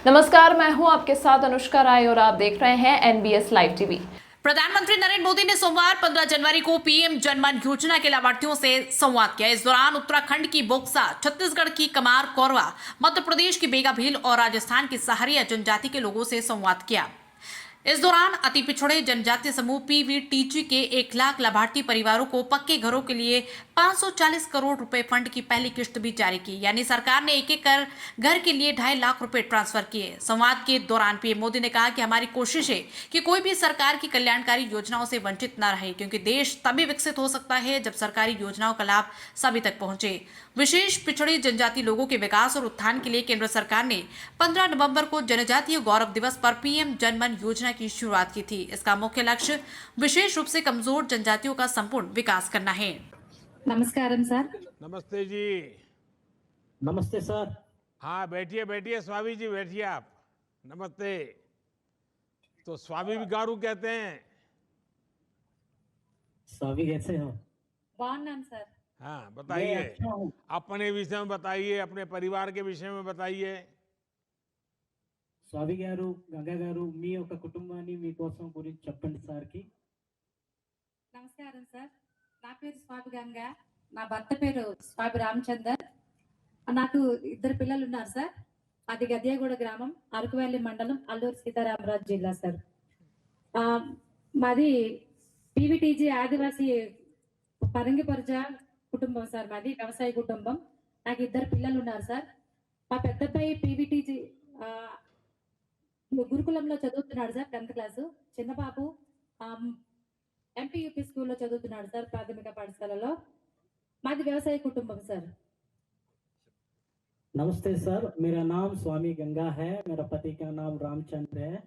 नमस्कार, मैं हूं आपके साथ अनुष्का राय और आप देख रहे हैं एनबीएस लाइव टीवी। प्रधानमंत्री नरेंद्र मोदी ने सोमवार 15 जनवरी को पीएम जनमन योजना के लाभार्थियों से संवाद किया। इस दौरान उत्तराखंड की बोक्सा, छत्तीसगढ़ की कमार कोरवा, मध्य प्रदेश की बेगा भील और राजस्थान की सहारिया जनजाति के लोगों से संवाद किया। इस दौरान अति पिछड़े जनजातीय समूह पीवीटीजी के 1 लाख लाभार्थी परिवारों को पक्के घरों के लिए 540 करोड़ रुपए फंड की पहली किश्त भी जारी की। यानी सरकार ने एक एक घर के लिए 2.5 लाख रुपए ट्रांसफर किए। संवाद के दौरान पीएम मोदी ने कहा कि हमारी कोशिश है कि कोई भी सरकार की कल्याणकारी योजनाओं से वंचित न रहे, क्योंकि देश तभी विकसित हो सकता है जब सरकारी योजनाओं का लाभ सभी तक पहुंचे। विशेष पिछड़े जनजाति लोगों के विकास और उत्थान के लिए केंद्र सरकार ने 15 नवंबर को जनजातीय गौरव दिवस पर पीएम जनमन योजना की शुरुआत की थी। इसका मुख्य लक्ष्य विशेष रूप से कमजोर जनजातियों का संपूर्ण विकास करना है। नमस्कारम सर। नमस्ते जी। नमस्ते सर। हाँ, बैठिए बैठिए स्वामी जी, बैठिए आप। नमस्ते। तो स्वामी भी गारू कहते हैं। स्वामी कैसे हो? बाగున్నాను सर। हाँ, मैं बताइए, अच्छा हूँ। अपने विषय में बताइए, अपने परिवार के विषय में बताइए। స్వామి గారు, గంగా గారు, మీ యొక్క కుటుంబాన్ని మీకోసం గురించి చెప్పండి సార్ కి. నమస్కారం సార్, నా పేరు స్వామి గంగా, నా భర్త పేరు స్వామి రామచందర్. నాకు ఇద్దరు పిల్లలు ఉన్నారు సార్. అది గద్యాగూడ గ్రామం, అరకువెల్లి మండలం, అల్లూరు సీతారామరాజు జిల్లా సార్. మాది పీవీటీజీ ఆదివాసీ పరంగిపరజ కుటుంబం సార్. మాది వ్యవసాయ కుటుంబం. నాకు ఇద్దరు పిల్లలు ఉన్నారు సార్. మా పెద్ద అబ్బాయి పీవీటీజీ గురుకులంలో చదువుతున్నాడు సార్, 10th క్లాసు. చిన్న బాబు ఎంపీయూపీ స్కూల్లో చదువుతున్నాడు సార్, ప్రాథమిక పాఠశాలలో. మాది వ్యవసాయ కుటుంబం సార్. नमस्ते सर, मेरा नाम स्वामी गंगा है, मेरा पति का नाम रामचंद्र है।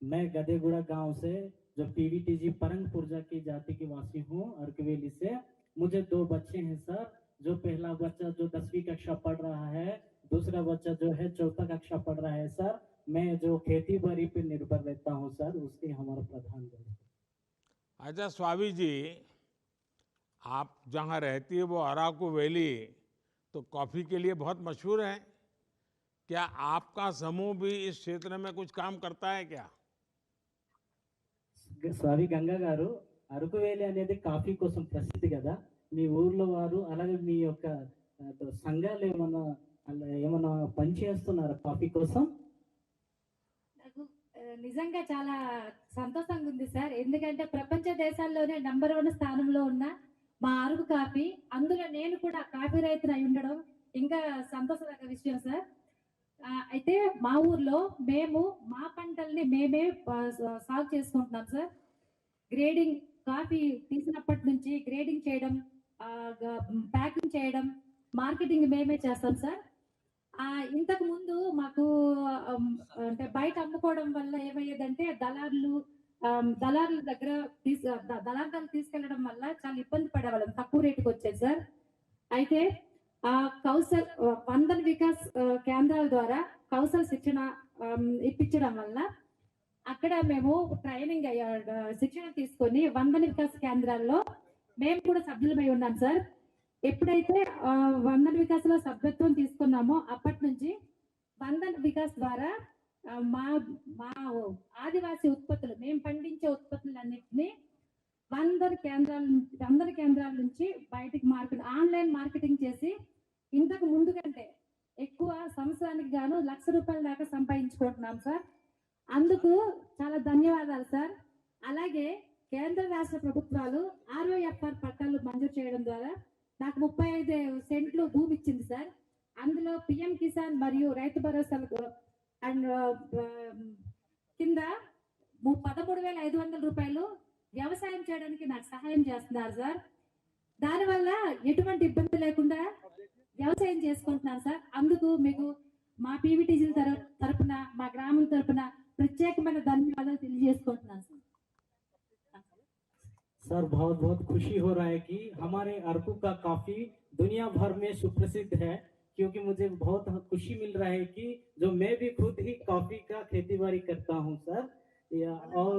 मैं गदेगुड़ा गांव से, जो पीवीटीजी परंग पुरजा की जाति की वासी हूँ, अर्कवेली से। मुझे 2 बच्चे हैं सर। जो पहला बच्चा जो 10वीं कक्षा पढ़ रहा है, दूसरा बच्चा जो है 4th कक्षा पढ़ रहा है सर। मैं जो खेती बाड़ी पे निर्भर रहता हूँ सर, उसके हमारा प्रधान है। अच्छा स्वामी जी, आप जहाँ रहती है वो अराकू वैली तो कॉफ़ी के लिए बहुत मशहूर है। क्या आपका समूह भी इस क्षेत्र में कुछ काम करता है क्या? స్వామి గంగా గారు, అరకు వేలి అనేది కాఫీ కోసం ప్రసిద్ధి కదా. మీ ఊర్లో వారు అలాగే మీ యొక్క సంఘాలు ఏమన్నా పని చేస్తున్నారా కాఫీ కోసం? నాకు నిజంగా చాలా సంతోషంగా ఉంది సార్. ఎందుకంటే ప్రపంచ దేశాల్లోనే నంబర్ 1 స్థానంలో ఉన్న మా అరకు కాఫీ, అందులో నేను కూడా కాఫీ రైతుని అయి ఉండడం ఇంకా సంతోషకర విషయం సార్. అయితే మా ఊర్లో మేము మా పంటల్ని మేమే సాగు చేసుకుంటున్నాం సార్. గ్రేడింగ్, కాఫీ తీసినప్పటి నుంచి గ్రేడింగ్ చేయడం, ప్యాకింగ్ చేయడం, మార్కెటింగ్ మేమే చేస్తాం సార్. ఇంతకు ముందు మాకు అంటే బయట అమ్ముకోవడం వల్ల ఏమయ్యేదంటే దళారుల దగ్గర దళారులు తీసుకెళ్లడం వల్ల చాలా ఇబ్బంది పడేవాళ్ళం, తక్కువ రేటుకి వచ్చేది సార్. అయితే కౌశల్ వందన్ వికాస్ కేంద్రాల ద్వారా కౌశల్ శిక్షణ ఇప్పించడం వల్ల అక్కడ మేము ట్రైనింగ్ శిక్షణ తీసుకొని వందన్ వికాస్ కేంద్రాల్లో మేము కూడా సభ్యులమై ఉన్నాం సార్. ఎప్పుడైతే వందన్ వికాస్ లో సభ్యత్వం తీసుకున్నామో అప్పటి నుంచి వందన్ వికాస్ ద్వారా మా ఆదివాసీ ఉత్పత్తులు, మేము పండించే ఉత్పత్తులన్నింటినీ 100 కేంద్రాల నుంచి బయటికి ఆన్లైన్ మార్కెటింగ్ చేసి ఇంతకు ముందు కంటే ఎక్కువ సంవత్సరానికి గాను ₹1,00,000 దాకా సంపాదించుకుంటున్నాం సార్. అందుకు చాలా ధన్యవాదాలు సార్. అలాగే కేంద్ర రాష్ట్ర ప్రభుత్వాలు ROFR పట్టాలు మంజూరు చేయడం ద్వారా నాకు 35 సెంట్లు భూమి ఇచ్చింది సార్. అందులో పిఎం కిసాన్ మరియు రైతు భరోసా అండ్ కింద ₹13,500 వ్యవసాయం చేయడానికి నాకు సహాయం చేస్తున్నారు సార్. దానివల్ల ఎటువంటి ఇబ్బంది లేకుండా వ్యవసాయం చేసుకుంటున్నాను సార్. అందుకు మీకు మా పీవీటీజీ తరపున, మా గ్రామం తరపున ప్రత్యేకమైన ధన్యవాదాలు తెలియజేసుకుంటున్నాను సార్. सर बहुत बहुत खुशी हो रहा है कि हमारे अरकू का काफी दुनिया भर में सुप्रसिद्ध है, क्योंकि मुझे बहुत खुशी मिल रहा है कि जो मैं भी खुद ही कॉफी का खेती बाड़ी करता हूँ सर। और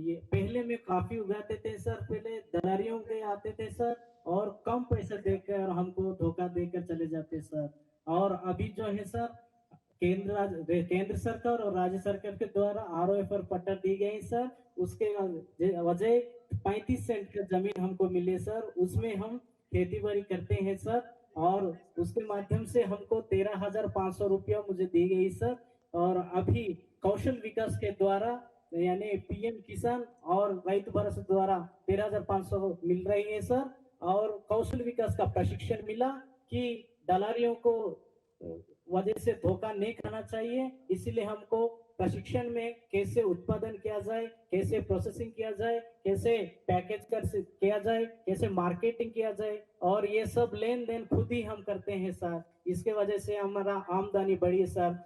ये पहले में काफी उगाते थे सर, पहले दलारियों के आते थे सर और कम पैसा देकर हमको धोखा देकर चले जाते सर। और अभी जो है सर केंद्र सरकार और राज्य सरकार के द्वारा आरओएफआर पट्टा दी गई सर। उसके वजह 35 सेंट का जमीन हमको मिली सर, उसमें हम खेती बाड़ी करते हैं सर, और उसके माध्यम से हमको 13,500 रुपया मुझे दी गई सर। और अभी कौशल विकास के द्वारा यानी पीएम किसान और रैतु भरोसा द्वारा 13,500 मिल रही है सर। और कौशल विकास का प्रशिक्षण मिला कि दलालियों को वजह से धोखा नहीं खाना चाहिए, इसलिए हमको प्रशिक्षण में कैसे उत्पादन किया जाए, कैसे प्रोसेसिंग किया जाए, कैसे पैकेज किया जाए, कैसे मार्केटिंग किया जाए, और ये सब लेन देन खुद ही हम करते हैं सर। इसके वजह से हमारा आमदनी बढ़ी है सर।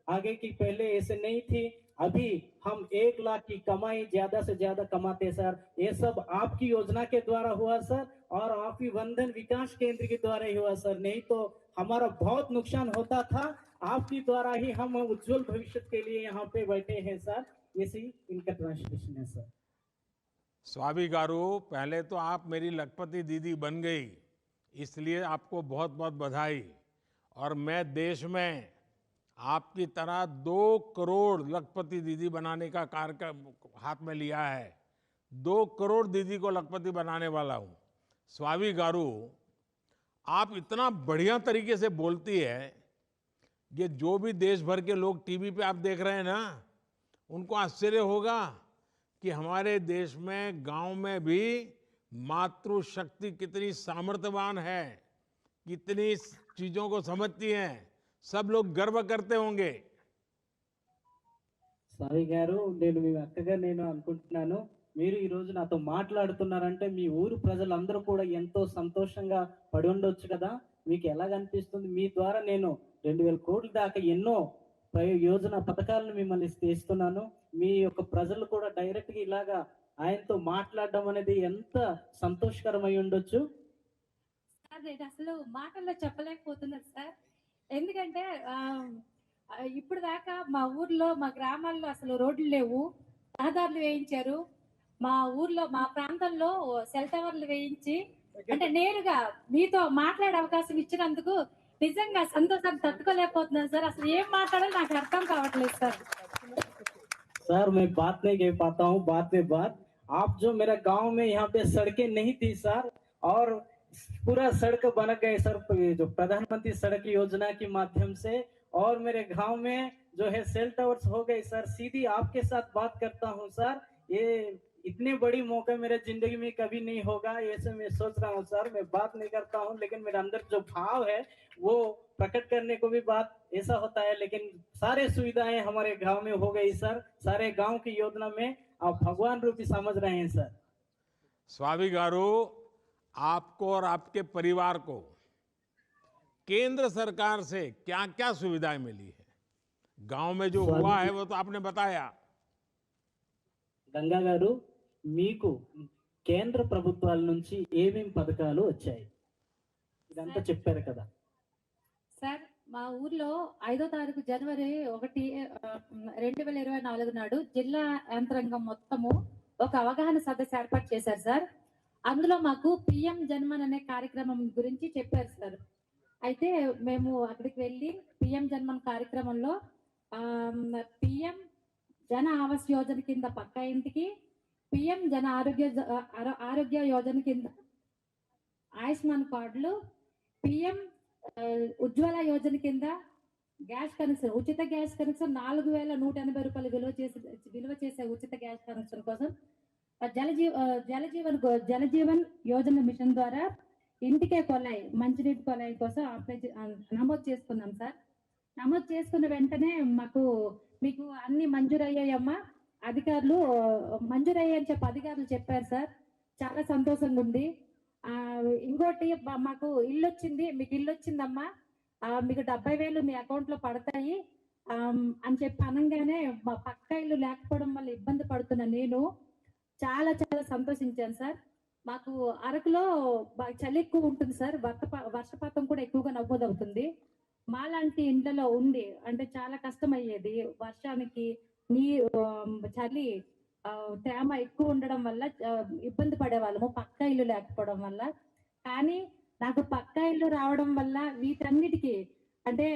आगे की पहले ऐसे नहीं थी, अभी हम 1 लाख की कमाई ज्यादा से ज्यादा कमाते सर। ये सब आपकी योजना के द्वारा हुआ सर, और आपकी वंदन विकास केंद्र के द्वारा ही हुआ सर, नहीं तो हमारा बहुत नुकसान होता था। आपके द्वारा ही हम उज्जवल भविष्य के लिए यहाँ पे बैठे हैं सर। इसी इनका ट्रांसलेशन है सर। स्वामी गारू, पहले तो आप मेरी लखपति दीदी बन गई, इसलिए आपको बहुत बहुत बधाई। और मैं देश में आपकी तरह 2 करोड़ लखपति दीदी बनाने का कार्य हाथ में लिया है। 2 करोड़ दीदी को लखपति बनाने वाला हूँ। स्वामी गारू, आप इतना बढ़िया तरीके से बोलती है, ये जो भी देश भर के लोग टीवी पे आप देख रहे हैं ना, उनको आश्चर्य होगा कि हमारे देश में गांव में भी मातृशक्ति कितनी सामर्थ्यवान है, कितनी चीजों को समझती हैं। सब लोग गर्व करते होंगे। సారీ గారు, నేను మీ అక్కగా నేను అనుకుంటున్నాను, మీరు ఈ రోజు నాతో మాట్లాడుతున్నారంటే మీ ఊరు ప్రజలందరూ కూడా ఎంతో సంతోషంగా పడి ఉండొచ్చు కదా। మీకు ఎలాగ అనిపిస్తుంది? మీ ద్వారా నేను 2,000 కోట్ల దాకా ఎన్నో యోజన పథకాలను మిమ్మల్ని ఇస్తున్నాను। మీ యొక్క ప్రజలు కూడా డైరెక్ట్ గా ఇలాగా ఆయనతో మాట్లాడడం అనేది ఎంత సంతోషకరమై ఉండొచ్చు। సార్ నేను అసలు మాటల్లో చెప్పలేకపోతున్నాను సార్, ఎందుకంటే ఇప్పుడు దాకా మా ఊర్లో మా గ్రామాల్లో అసలు రోడ్లు లేవు, రహదారులు వేయించారు, మా ఊర్లో మా ప్రాంతంలో సెల్ టవర్లు వేయించి, అంటే నేరుగా మీతో మాట్లాడే అవకాశం ఇచ్చినందుకు నిజంగా సంతోషం తట్టుకోలేకపోతున్నాను సార్। అసలు ఏం మాట్లాడాలో నాకు అర్థం కావట్లేదు సార్। सर मैं बात नहीं कह पाता हूँ, बात में बात। आप जो मेरा गांव में यहाँ पे सड़कें नहीं थी सर, और पूरा सड़क बन गए सर, जो प्रधानमंत्री सड़क योजना के माध्यम से, और मेरे गांव में जो है सेल टावर्स हो गए सर। सीधी आपके साथ बात करता हूँ सर, ये इतने बड़ी मौका मेरे जिंदगी में कभी नहीं होगा, ऐसे मैं सोच रहा हूँ सर। मैं बात नहीं करता हूँ, लेकिन मेरे अंदर जो भाव है वो प्रकट करने को भी बात ऐसा होता है। लेकिन सारे सुविधाएं हमारे गांव में हो गई सर, सारे गांव की योजना में आप भगवान रूपी समझ रहे हैं सर। स्वामी गारू, आपको और आपके परिवार को केंद्र सरकार से क्या क्या सुविधाएं मिली है? गांव में जो हुआ है वो तो आपने बताया। గంగా గారు, మీకు కేంద్ర ప్రభుత్వాల నుంచి ఏమేం పథకాలు వచ్చాయి ఇదంతా చెప్పారు కదా సార్? మా ఊర్లో 5వ తారీఖు జనవరి 1, 2024 నాడు జిల్లా యంత్రాంగం మొత్తము ఒక అవగాహన సదస్సు ఏర్పాటు చేశారు సార్। అందులో మాకు పిఎం జన్మన్ అనే కార్యక్రమం గురించి చెప్పారు సార్। అయితే మేము అక్కడికి వెళ్ళి పిఎం జన్మన్ కార్యక్రమంలో పిఎం జన ఆవాస్ యోజన కింద పక్కా ఇంటికి, పిఎం జన ఆరోగ్య యోజన కింద ఆయుష్మాన్ కార్డులు, పిఎం ఉజ్వల యోజన కింద గ్యాస్ కనెక్షన్, ఉచిత గ్యాస్ కనెక్షన్ 4,180 రూపాయలు విలువ చేసే ఉచిత గ్యాస్ కనెక్షన్ కోసం, జలజీవన్ యోజన మిషన్ ద్వారా ఇంటికే కొలాయి, మంచినీటి కొలాయి కోసం నమోదు చేసుకున్నాం సార్। నమోదు చేసుకున్న వెంటనే మీకు అన్ని మంజూరయ్యాయమ్మా, అధికారులు మంజూరయ్యాయని చెప్పి అధికారులు చెప్పారు సార్। చాలా సంతోషంగా ఉంది। ఇంకోటి మాకు ఇల్లు వచ్చింది, మీకు ఇల్లు వచ్చిందమ్మా, మీకు 70,000 మీ అకౌంట్ లో పడతాయి అని చెప్పి అనగానే, మా పక్క ఇల్లు లేకపోవడం వల్ల ఇబ్బంది పడుతున్న నేను చాలా చాలా సంతోషించాను సార్। మాకు అరకులో చలి ఎక్కువ ఉంటుంది సార్, వర్షపాతం కూడా ఎక్కువగా నమోదవుతుంది। మాలాంటి ఇండ్లలో ఉండి అంటే చాలా కష్టం అయ్యేది, వర్షానికి చలి తేమ ఎక్కువ ఉండడం వల్ల ఇబ్బంది పడేవాళ్ళము పక్క ఇల్లు లేకపోవడం వల్ల। కానీ నాకు పక్క ఇల్లు రావడం వల్ల వీటన్నిటికీ అంటే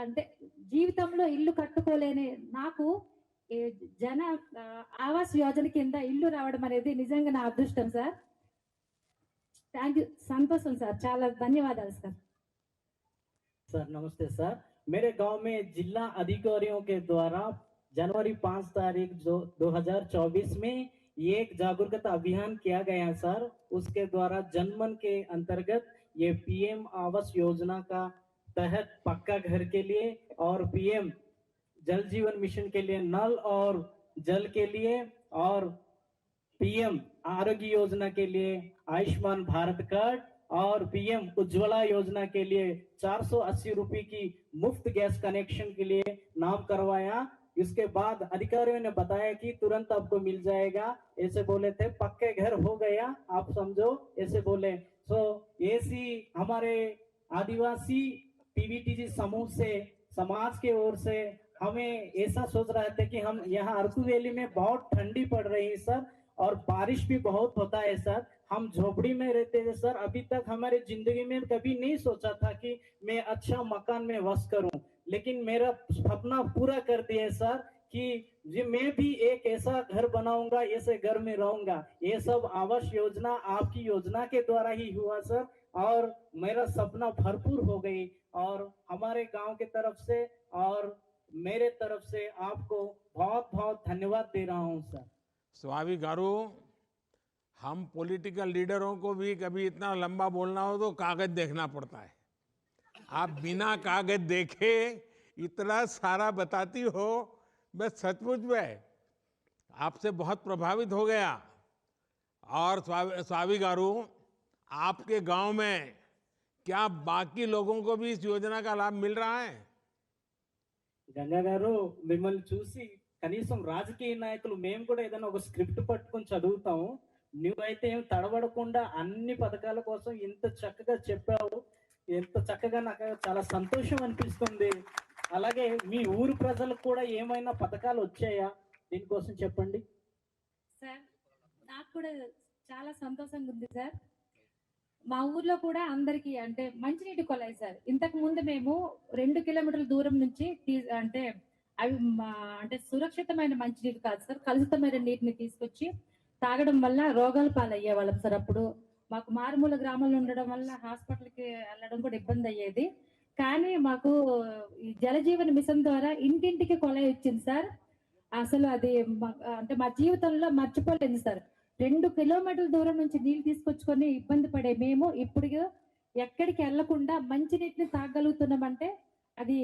అంటే జీవితంలో ఇల్లు కట్టుకోలేని నాకు ఈ జన ఆ, ఆవాస్ యోజన కింద ఇల్లు రావడం అనేది నిజంగా నా అదృష్టం సార్. థ్యాంక్ యూ, సంతోషం సార్, చాలా ధన్యవాదాలు సార్. सर नमस्ते सर। मेरे गांव में जिला अधिकारियों के द्वारा जनवरी 5 तारीख जो 2024 में ये एक जागरूकता अभियान किया गया है सर। उसके द्वारा जनमन के अंतर्गत ये पीएम आवास योजना का तहत पक्का घर के लिए और पीएम जल जीवन मिशन के लिए नल और जल के लिए और पीएम आरोग्य योजना के लिए आयुष्मान भारत कार्ड और पीएम उज्ज्वला योजना के लिए 480 रुपए की मुफ्त गैस कनेक्शन के लिए नाम करवाया। इसके बाद अधिकारियों ने बताया कि तुरंत आपको मिल जाएगा, ऐसे बोले थे। पक्के घर हो गया, आप समझो, ऐसे बोले। सो ऐसी हमारे आदिवासी पीवीटीजी समूह से, समाज के ओर से हमें ऐसा सोच रहे थे कि हम यहाँ अरकू वैली में बहुत ठंडी पड़ रही है सर, और बारिश भी बहुत होता है सर। हम झोपड़ी में रहते थे सर। अभी तक हमारे जिंदगी में कभी नहीं सोचा था कि मैं अच्छा मकान में वास करूं, लेकिन मेरा सपना पूरा कर दिया सर कि ये मैं भी एक ऐसा घर बनाऊंगा, ऐसे घर में रहूंगा। ये सब आवास योजना आपकी योजना के द्वारा ही हुआ सर, और मेरा सपना भरपूर हो गई। और हमारे गांव के तरफ से और मेरे तरफ से आपको बहुत बहुत धन्यवाद दे रहा हूं सर। स्वामी गारू, हम पॉलिटिकल लीडरों को भी कभी इतना लंबा बोलना हो तो कागज देखना पड़ता है। आप बिना कागज देखे इतना सारा बताती हो, मैं सचमुच में आपसे बहुत प्रभावित हो गया। और स्वामी गारू, आपके गांव में क्या बाकी लोगों को भी इस योजना का लाभ मिल रहा है? గంగా గారు, మిమ్మల్ని చూసి కనీసం రాజకీయ నాయకులు మేము కూడా ఏదైనా ఒక స్క్రిప్ట్ పట్టుకొని చదువుతాము. నువ్వైతే ఏం తడబడకుండా అన్ని పథకాల కోసం ఇంత చక్కగా చెప్పావు. ఎంత చక్కగా, నాకు చాలా సంతోషం అనిపిస్తుంది. అలాగే మీ ఊరు ప్రజలకు కూడా ఏమైనా పథకాలు వచ్చాయా? దీనికోసం చెప్పండి సార్. నాకు కూడా చాలా సంతోషంగా ఉంది సార్. మా ఊర్లో కూడా అందరికి అంటే మంచినీటి కొలాయి సార్. ఇంతకు ముందు మేము 2 కిలోమీటర్ల దూరం నుంచి అంటే అవి అంటే సురక్షితమైన మంచినీరు కాదు సార్, కలుషితమైన నీటిని తీసుకొచ్చి తాగడం వల్ల రోగాల పాలయ్యే వాళ్ళం సార్. అప్పుడు మాకు మారుమూల గ్రామంలో ఉండడం వల్ల హాస్పిటల్కి వెళ్ళడం కూడా ఇబ్బంది అయ్యేది. కానీ మాకు ఈ జలజీవన్ మిషన్ ద్వారా ఇంటింటికి కొలాయి వచ్చింది సార్. అసలు అది అంటే మా జీవితంలో మర్చిపోలేదు సార్. 2 కిలోమీటర్ల దూరం నుంచి నీళ్ళు తీసుకొచ్చుకొని ఇబ్బంది పడే మేము ఇప్పుడు ఎక్కడికి వెళ్లకుండా మంచినీటిని తాగలుగుతున్నామంటే అది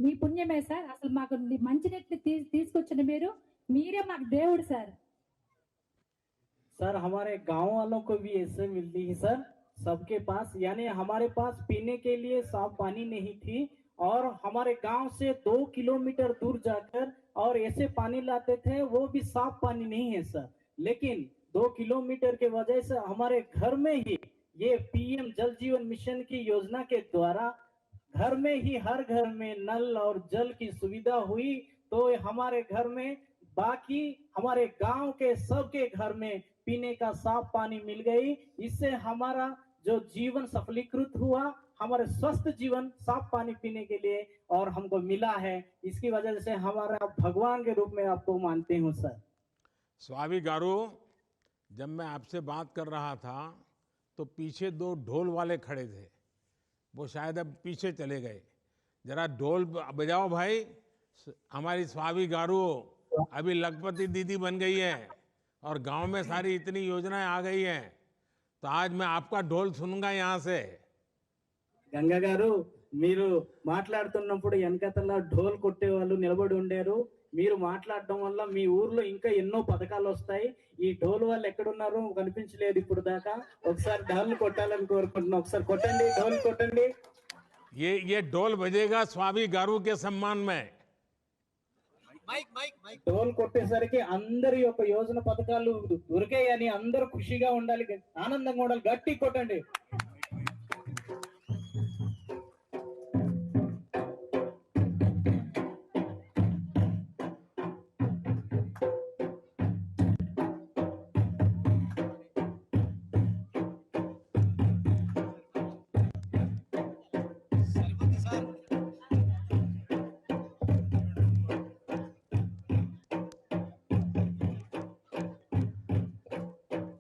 మీ పుణ్యమే సార్. అసలు మాకు మంచినీటిని తీసుకొచ్చిన మీరే మాకు దేవుడు సార్. सर हमारे गांव वालों को भी ऐसे मिलती है सर, सबके पास। यानी हमारे पास पीने के लिए साफ पानी नहीं थी, और हमारे गांव से 2 किलोमीटर दूर जाकर और ऐसे पानी लाते थे, वो भी साफ पानी नहीं है सर। लेकिन 2 किलोमीटर के वजह से हमारे घर में ही ये पीएम जल जीवन मिशन की योजना के द्वारा घर में ही हर घर में नल और जल की सुविधा हुई। तो हमारे घर में, बाकी हमारे गांव के सबके घर में पीने का साफ पानी मिल गई। इससे हमारा जो जीवन सफलीकृत हुआ, हमारे स्वस्थ जीवन साफ पानी पीने के लिए और हमको मिला है। इसकी वजह से हमारा भगवान के रूप में आपको मानते हूँ सर। स्वामी गारू, जब मैं आपसे बात कर रहा था तो पीछे 2 ढोल वाले खड़े थे, वो शायद अब पीछे चले गए। जरा ढोल बजाओ भाई। हमारी स्वामी गारू अभी लखपति दीदी बन गई है और गांव में सारी इतनी योजनाएं आ गई हैं, तो आज मैं आपका ढोल सुनूंगा यहाँ से। గంగా గారు, మీరు మాట్లాడుతున్నప్పుడు వెనకతల ఢోల్ కొట్టే వాళ్ళు నిలబడి ఉండారు. మీరు మాట్లాడడం వల్ల మీ ఊర్లో ఇంకా ఎన్నో పథకాలు వస్తాయి. ఈ ఢోల్ వాళ్ళు ఎక్కడున్నారో కనిపించలేదు ఇప్పుడు దాకా. ఒకసారి ఢోల్ కొట్టాలని కోరుకుంటున్నాం. ఒకసారి కొట్టండి, ఢోల్ కొట్టండి. ये ढोल बजेगा स्वामी गारू के सम्मान में। ఢోల్ కొట్టేసరికి అందరి యొక్క యోజన పథకాలు దొరికాయని అందరూ ఖుషిగా ఉండాలి, ఆనందంగా ఉండాలి. గట్టి కొట్టండి.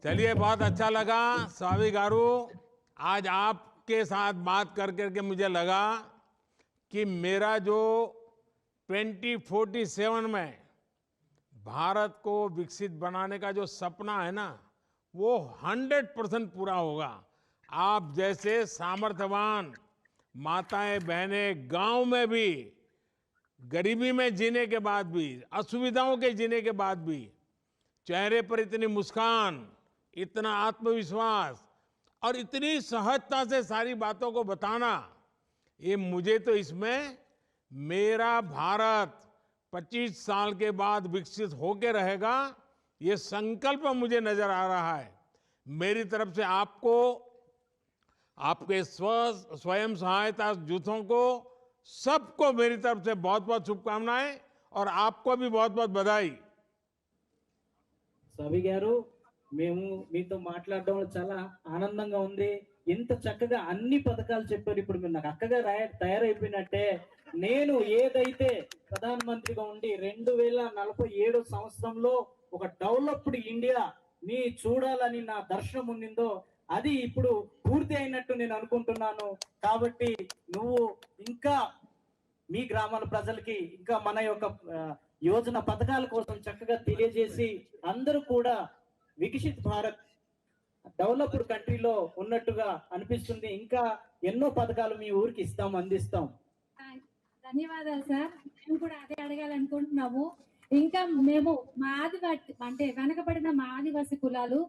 चलिए, बहुत अच्छा लगा स्वामी गारू। आज आपके साथ बात कर करके मुझे लगा कि मेरा जो 2047 में भारत को विकसित बनाने का जो सपना है ना, वो 100% पूरा होगा। आप जैसे सामर्थ्यवान माताएं बहनें गांव में भी गरीबी में जीने के बाद भी, असुविधाओं के जीने के बाद भी चेहरे पर इतनी मुस्कान, इतना आत्मविश्वास और इतनी सहजता से सारी बातों को बताना, ये मुझे तो इसमें मेरा भारत 25 साल के बाद विकसित होकर रहेगा, ये संकल्प मुझे नजर आ रहा है। मेरी तरफ से आपको, आपके स्वयं सहायता जूथों को, सबको मेरी तरफ से बहुत बहुत शुभकामनाएं और आपको भी बहुत बहुत बधाई। స్వామి గారు, మేము మీతో మాట్లాడడం చాలా ఆనందంగా ఉంది. ఎంత చక్కగా అన్ని పథకాలు చెప్పారు. ఇప్పుడు మీరు నాకు అక్కగా తయారైపోయినట్టే. నేను ఏదైతే ప్రధానమంత్రిగా ఉండి 2047 సంవత్సరంలో ఒక డెవలప్డ్ ఇండియాని చూడాలని నా దర్శనం ఉండిందో అది ఇప్పుడు పూర్తి అయినట్టు నేను అనుకుంటున్నాను. కాబట్టి నువ్వు ఇంకా మీ గ్రామాల ప్రజలకి ఇంకా మన యొక్క యోజన పథకాల కోసం చక్కగా తెలియజేసి అందరూ కూడా వికసిత్ భారత్ డెవలప్డ్ కంట్రీలో ఉన్నట్టుగా అనిపిస్తుంది. ఇంకా ఎన్నో పథకాలు మీ ఊరికి ఇస్తాం, అందిస్తాం. ధన్యవాదాలు సార్. మేము కూడా అదే అడగాలనుకుంటున్నాము. ఇంకా మేము మా ఆదివాసి అంటే వెనకబడిన మా ఆదివాసీ కులాలు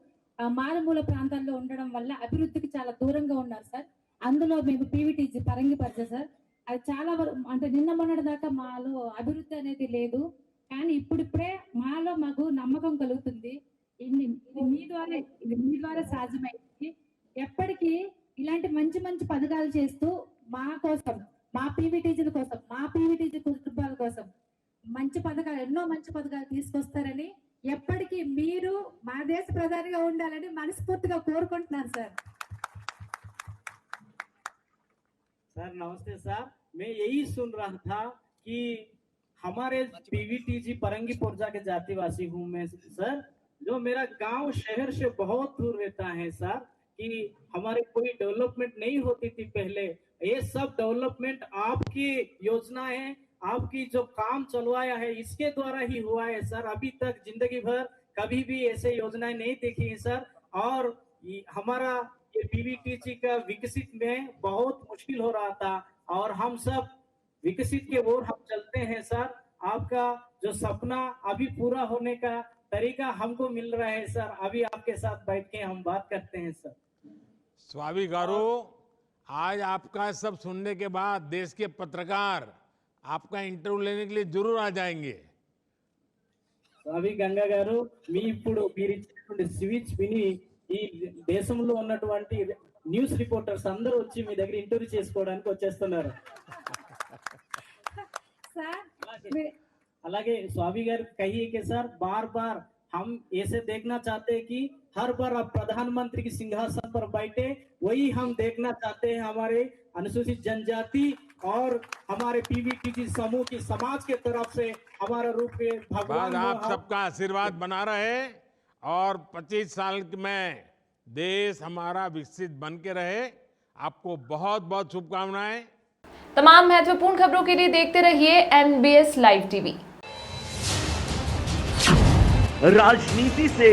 మారుమూల ప్రాంతాల్లో ఉండడం వల్ల అభివృద్ధికి చాలా దూరంగా ఉన్నారు సార్. అందులో మేము పీవీటీజీ పరంగి పరిచయం సార్. అది చాలా అంటే నిన్న మొన్నటి దాకా మాలో అభివృద్ధి అనేది లేదు. కానీ ఇప్పుడిప్పుడే మాకు నమ్మకం కలుగుతుంది. ఇది మీ ద్వారా సాధ్యమైంది. ఎప్పటికీ ఇలాంటి మంచి మంచి పథకాలు చేస్తూ మా కోసం, మా పీవీటీజీల కోసం, మా పీవీటీజీ కుటుంబాల కోసం మంచి పథకాలు, ఎన్నో మంచి పథకాలు తీసుకొస్తారని, ఎప్పటికీ మీరు మా దేశ ప్రధానిగా ఉండాలని మనస్ఫూర్తిగా కోరుకుంటున్నాను సార్. सर नमस्ते सर, मैं यही सुन रहा था कि हमारे पीवीटीजी परंगी पुरजा के जातिवासी हूँ मैं सर, जो मेरा गांव शहर से बहुत दूर रहता है सर, कि हमारे कोई डेवलपमेंट नहीं होती थी पहले. ये सब डेवलपमेंट आपकी योजना है, आपकी जो काम चलवाया है इसके द्वारा ही हुआ है सर. अभी तक जिंदगी भर कभी भी ऐसे योजनाएं नहीं देखी है सर. और हमारा ये पीवीटीजी का विकसित में बहुत मुश्किल हो रहा था और हम सब विकसित के ओर हम चलते हैं सर. आपका जो सपना अभी पूरा होने का तरीका हमको मिल रहा है सर. अभी आपके साथ बैठ के हम बात करते हैं सर. स्वामी गारू, आज आपका सब सुनने के बाद देश के पत्रकार आपका इंटरव्यू लेने के लिए जरूर आ जाएंगे. స్వామి గంగా గారు, మీ ఇప్పుడు మీరు ఇచ్చినటువంటి స్పీచ్ విని ఈ దేశంలో ఉన్నటువంటి న్యూస్ రిపోర్టర్స్ అందరూ వచ్చి మీ దగ్గర ఇంటర్వ్యూ చేసుకోవడానికి వచ్చేస్తున్నారు. అలాగే स्वामी గారు कहिए कि सर बार बार हम ऐसे देखना चाहते हैं कि हर बार आप प्रधानमंत्री की सिंहासन पर बैठे, वही हम देखना चाहते हैं. हमारे अनुसूचित जनजाति और हमारे पीवीटीजी समूह की समाज के तरफ से हमारा रूप के भगवान आप सबका आशीर्वाद बना रहे और 25 साल में देश हमारा विकसित बन के रहे. आपको बहुत बहुत शुभकामनाएं. तमाम महत्वपूर्ण खबरों के लिए देखते रहिए NBS लाइव टीवी. राजनीति से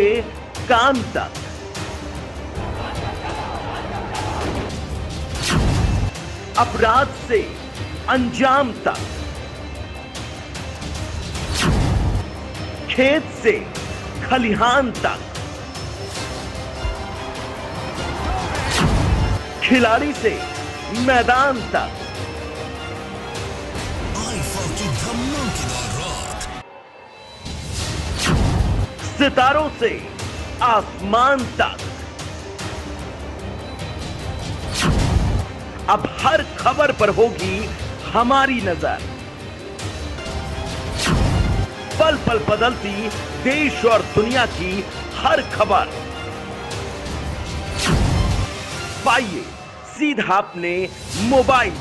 काम तक, अपराध से अंजाम तक, खेत से खलिहान तक, खिलाड़ी से मैदान तक, सितारों से आसमान तक, अब हर खबर पर होगी हमारी नजर. पल पल बदलती देश और दुनिया की हर खबर पाइए सीधा अपने मोबाइल